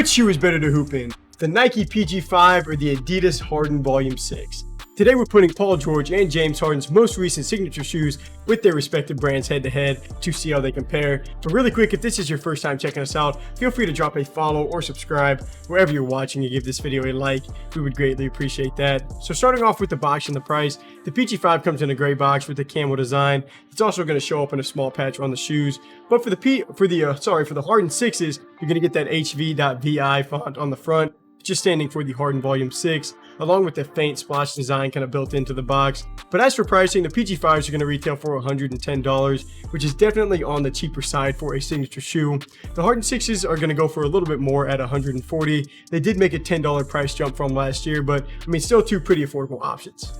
Which shoe is better to hoop in? The Nike PG5 or the Adidas Harden Volume 6? Today we're putting Paul George and James Harden's most recent signature shoes with their respective brands head to head to see how they compare. But really quick, if this is your first time checking us out, feel free to drop a follow or subscribe wherever you're watching and give this video a like. We would greatly appreciate that. So starting off with the box and the price, the PG5 comes in a gray box with the camel design. It's also going to show up in a small patch on the shoes. But for the Harden 6s, you're going to get that HV.VI font on the front, just standing for the Harden Volume 6, along with the faint splash design kind of built into the box. But as for pricing, the PG5s are going to retail for $110, which is definitely on the cheaper side for a signature shoe. The Harden 6s are going to go for a little bit more at $140. They did make a $10 price jump from last year, but I mean, still two pretty affordable options.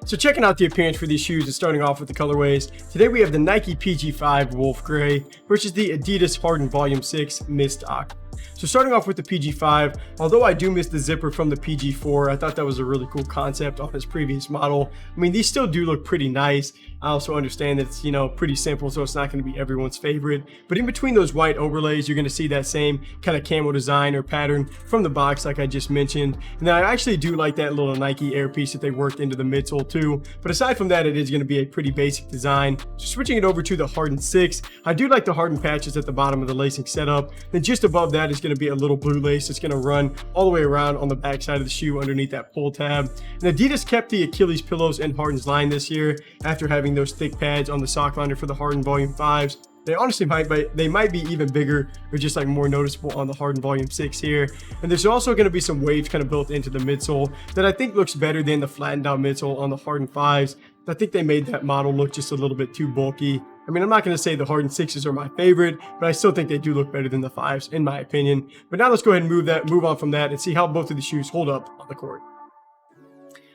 So checking out the appearance for these shoes and starting off with the colorways, today we have the Nike PG5 Wolf Gray versus the Adidas Harden Volume 6 Mist Aqua. So starting off with the PG5, although I do miss the zipper from the PG4, I thought that was a really cool concept on its previous model. I mean, these still do look pretty nice. I also understand that it's, pretty simple, so it's not going to be everyone's favorite. But in between those white overlays, you're going to see that same kind of camo design or pattern from the box like I just mentioned. And then I actually do like that little Nike Air piece that they worked into the midsole too. But aside from that, it is going to be a pretty basic design. So switching it over to the Harden 6, I do like the Harden patches at the bottom of the lacing setup. Then just above that is going to be a little blue lace that's going to run all the way around on the back side of the shoe underneath that pull tab. And Adidas kept the Achilles pillows in Harden's line this year after having those thick pads on the sock liner for the Harden Volume 5s. They honestly might be even bigger or just like more noticeable on the Harden Volume 6 here. And there's also going to be some waves kind of built into the midsole that I think looks better than the flattened out midsole on the Harden 5s. I think they made that model look just a little bit too bulky. I mean, I'm not going to say the Harden 6s are my favorite, but I still think they do look better than the 5s in my opinion. But now let's go ahead and move on from that and see how both of the shoes hold up on the court.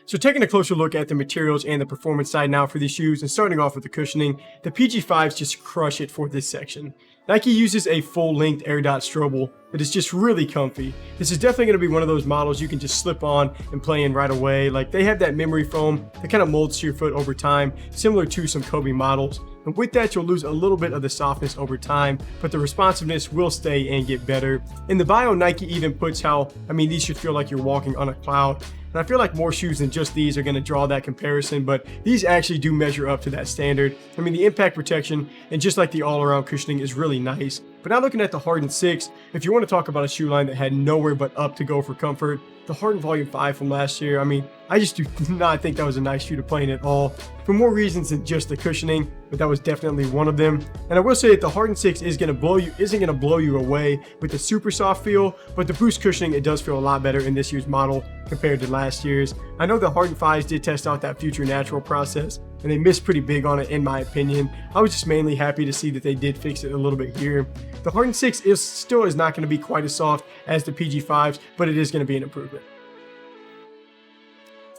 So taking a closer look at the materials and the performance side now for these shoes, and starting off with the cushioning, the PG5s just crush it for this section. Nike uses a full-length air dot strobel that is just really comfy. This is definitely going to be one of those models you can just slip on and play in right away. Like, they have that memory foam that kind of molds to your foot over time, similar to some Kobe models. And with that, you'll lose a little bit of the softness over time, but the responsiveness will stay and get better. In the bio, Nike even puts how, these should feel like you're walking on a cloud. And I feel like more shoes than just these are going to draw that comparison, but these actually do measure up to that standard. I mean, the impact protection and just like the all-around cushioning is really nice. But now looking at the Harden 6, if you want to talk about a shoe line that had nowhere but up to go for comfort, the Harden Volume 5 from last year, I just do not think that was a nice shoe to play in at all, for more reasons than just the cushioning, but that was definitely one of them. And I will say that the Harden 6 isn't going to blow you away with the super soft feel, but the boost cushioning, it does feel a lot better in this year's model compared to last year's. I know the Harden 5s did test out that Future Natural process, and they missed pretty big on it in my opinion. I was just mainly happy to see that they did fix it a little bit here. The Harden 6 still is not going to be quite as soft as the PG5s, but it is going to be an improvement.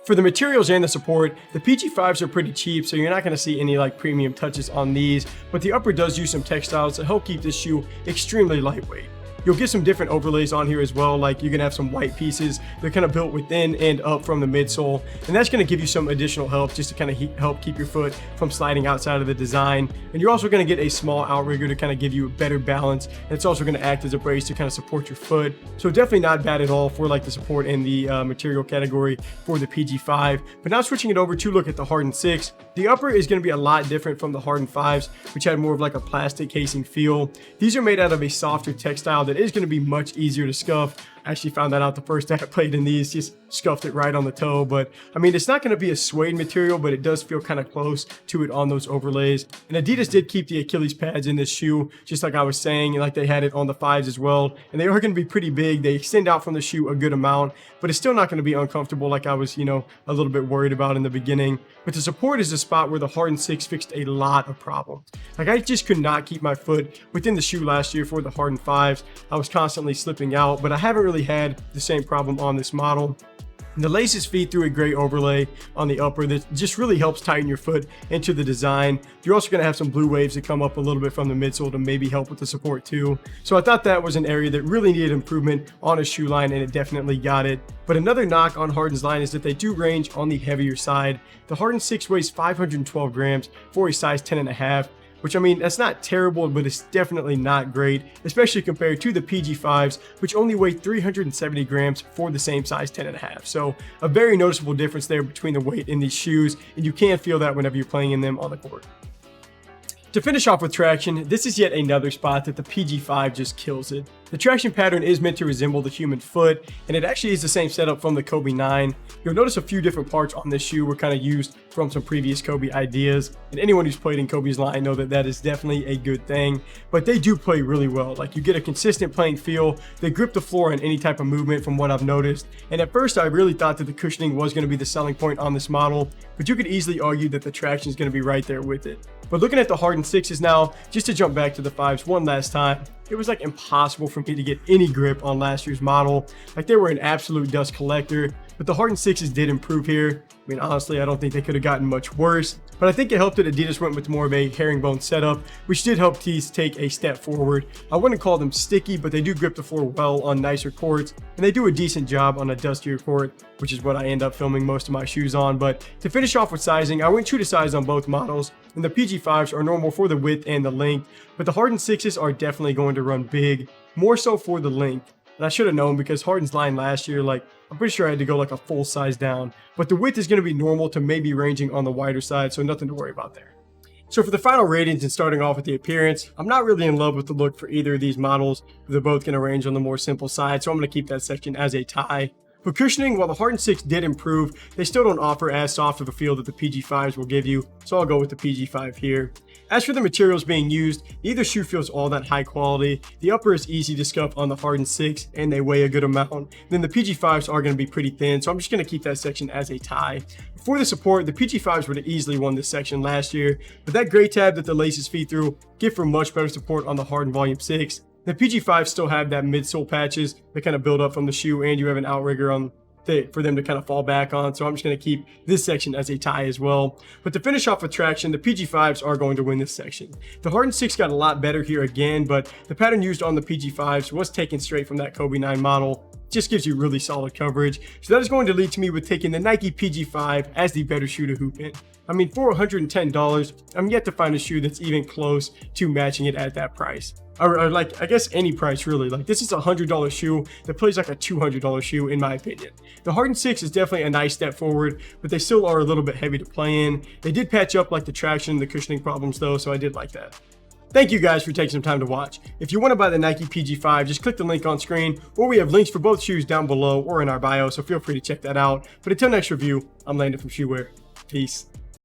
For the materials and the support, the PG5s are pretty cheap, so you're not going to see any like premium touches on these, but the upper does use some textiles to help keep this shoe extremely lightweight. You'll get some different overlays on here as well, like you're going to have some white pieces. They're kind of built within and up from the midsole, and that's going to give you some additional help just to kind of help keep your foot from sliding outside of the design. And you're also going to get a small outrigger to kind of give you a better balance, and it's also going to act as a brace to kind of support your foot. So definitely not bad at all for like the support in the material category for the PG5. But now switching it over to look at the Harden 6, the upper is going to be a lot different from the Harden 5s, which had more of like a plastic casing feel. These are made out of a softer textile that is going to be much easier to scuff. I actually found that out the first day I played in these, just scuffed it right on the toe. But it's not going to be a suede material, but it does feel kind of close to it on those overlays. And Adidas did keep the Achilles pads in this shoe, just like I was saying, like they had it on the 5s as well. And they are going to be pretty big. They extend out from the shoe a good amount, but it's still not going to be uncomfortable like I was, a little bit worried about in the beginning. But the support is a spot where the Harden 6 fixed a lot of problems. Like, I just could not keep my foot within the shoe last year for the Harden 5s. I was constantly slipping out, but I haven't really had the same problem on this model. And the laces feed through a gray overlay on the upper that just really helps tighten your foot into the design. You're also going to have some blue waves that come up a little bit from the midsole to maybe help with the support too. So I thought that was an area that really needed improvement on a shoe line, and it definitely got it. But another knock on Harden's line is that they do range on the heavier side. The Harden 6 weighs 512 grams for a size 10.5. which I mean, that's not terrible, but it's definitely not great, especially compared to the PG5s, which only weigh 370 grams for the same size 10.5. So a very noticeable difference there between the weight in these shoes, and you can feel that whenever you're playing in them on the court. To finish off with traction, this is yet another spot that the PG5 just kills it. The traction pattern is meant to resemble the human foot, and it actually is the same setup from the Kobe 9. You'll notice a few different parts on this shoe were kind of used from some previous Kobe ideas, and anyone who's played in Kobe's line know that that is definitely a good thing, but they do play really well. Like, you get a consistent playing feel, they grip the floor on any type of movement from what I've noticed, and at first I really thought that the cushioning was going to be the selling point on this model, but you could easily argue that the traction is going to be right there with it. But looking at the Harden 6s now, just to jump back to the 5s one last time, it was like impossible for me to get any grip on last year's model. Like, they were an absolute dust collector, but the Harden 6s did improve here. I mean, honestly, I don't think they could have gotten much worse, but I think it helped that Adidas went with more of a herringbone setup, which did help tees take a step forward. I wouldn't call them sticky, but they do grip the floor well on nicer courts, and they do a decent job on a dustier court, which is what I end up filming most of my shoes on. But to finish off with sizing, I went true to size on both models, and the PG5s are normal for the width and the length, but the Harden 6s are definitely going to run big, more so for the length. And I should have known, because Harden's line last year, like, I'm pretty sure I had to go like a full size down, but the width is going to be normal to maybe ranging on the wider side, so nothing to worry about there. So for the final ratings and starting off with the appearance, I'm not really in love with the look for either of these models. They're both going to range on the more simple side, so I'm going to keep that section as a tie. For cushioning, while the Harden 6 did improve, they still don't offer as soft of a feel that the PG5s will give you, so I'll go with the PG5 here. As for the materials being used, neither shoe feels all that high quality. The upper is easy to scuff on the Harden 6, and they weigh a good amount. Then the PG5s are going to be pretty thin, so I'm just going to keep that section as a tie. For the support, the PG5s would have easily won this section last year, but that gray tab that the laces feed through give for much better support on the Harden Volume 6. The PG5s still have that midsole patches that kind of build up from the shoe, and you have an outrigger on for them to kind of fall back on, so I'm just going to keep this section as a tie as well. But to finish off with traction, the PG5s are going to win this section. The Harden 6 got a lot better here again, but the pattern used on the PG5s was taken straight from that Kobe 9 model. Just gives you really solid coverage. So that is going to lead to me with taking the Nike PG5 as the better shoe to hoop in. I mean, for $110, I'm yet to find a shoe that's even close to matching it at that price. Or like, I guess any price really. Like, this is a $100 shoe that plays like a $200 shoe in my opinion. The Harden 6 is definitely a nice step forward, but they still are a little bit heavy to play in. They did patch up like the traction and the cushioning problems though, so I did like that. Thank you guys for taking some time to watch. If you want to buy the Nike PG5, just click the link on screen, or we have links for both shoes down below or in our bio, so feel free to check that out. But until next review, I'm Landon from Shoewear. Peace.